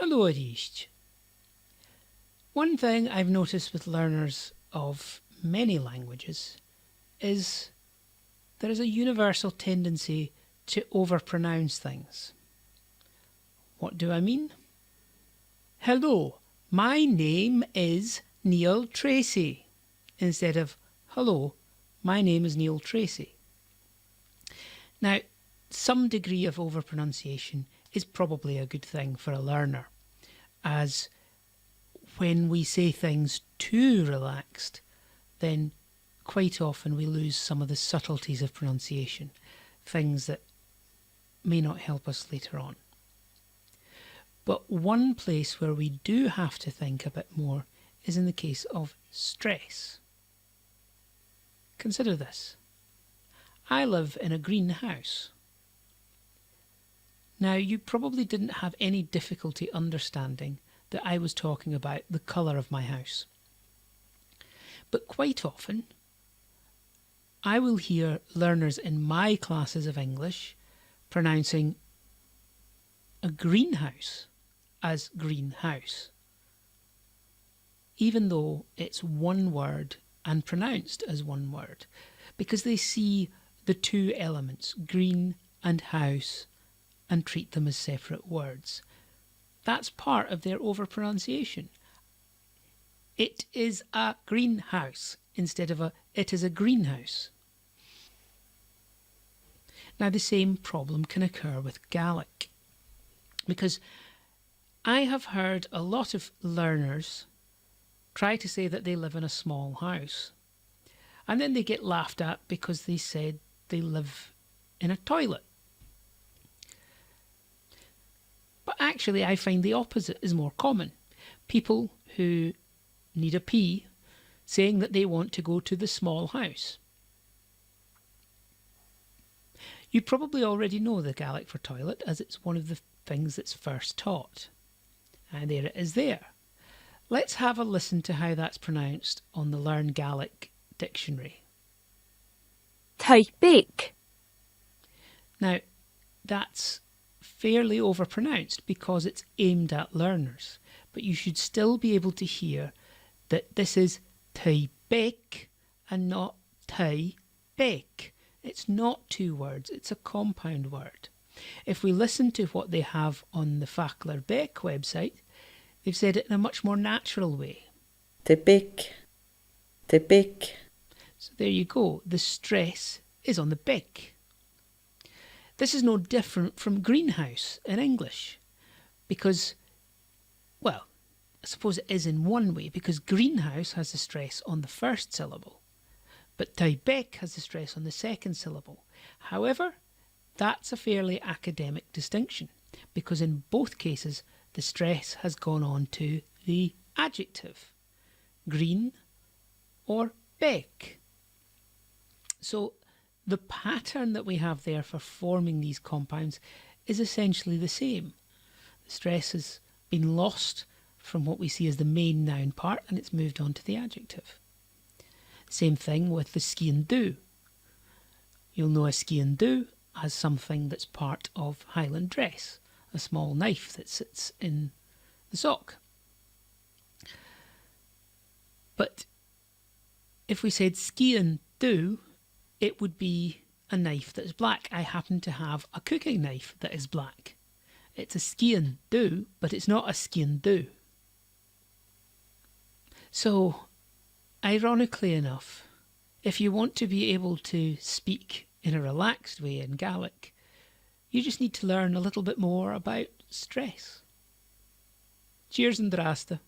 Hello Arish. One thing I've noticed with learners of many languages is there is a universal tendency to overpronounce things. What do I mean? Hello, my name is Neil Tracy, instead of hello, my name is Neil Tracy. Now, some degree of overpronunciation is probably a good thing for a learner, as when we say things too relaxed, then quite often we lose some of the subtleties of pronunciation, things that may not help us later on. But one place where we do have to think a bit more is in the case of stress. Consider this. I live in a green house. Now, you probably didn't have any difficulty understanding that I was talking about the colour of my house. But quite often, I will hear learners in my classes of English pronouncing a greenhouse as greenhouse, even though it's one word and pronounced as one word, because they see the two elements, green and house, and treat them as separate words. That's part of their overpronunciation. It is a greenhouse instead of it is a greenhouse. Now the same problem can occur with Gaelic, because I have heard a lot of learners try to say that they live in a small house, and then they get laughed at because they said they live in a toilet. But actually I find the opposite is more common. People who need a pee saying that they want to go to the small house. You probably already know the Gaelic for toilet, as it's one of the things that's first taught. And there it is there. Let's have a listen to how that's pronounced on the Learn Gaelic dictionary. Typic. Now, that's fairly overpronounced because it's aimed at learners, but you should still be able to hear that this is typic and not typic. It's not two words, it's a compound word. If we listen to what they have on the Fackler Beck website, they've said it in a much more natural way. Typic. Typic. So there you go, the stress is on the bic. This is no different from greenhouse in English, because, well, I suppose it is in one way, because greenhouse has the stress on the first syllable, but typic has the stress on the second syllable. However, that's a fairly academic distinction, because in both cases the stress has gone on to the adjective, green or bic. So the pattern that we have there for forming these compounds is essentially the same. The stress has been lost from what we see as the main noun part and it's moved on to the adjective. Same thing with the scian dhu. You'll know a scian dhu as something that's part of Highland dress, a small knife that sits in the sock. But if we said scian dhu, it would be a knife that is black. I happen to have a cooking knife that is black. It's a scian dhu, but it's not a scian dhu. So, ironically enough, if you want to be able to speak in a relaxed way in Gaelic, you just need to learn a little bit more about stress. Cheers and drasta.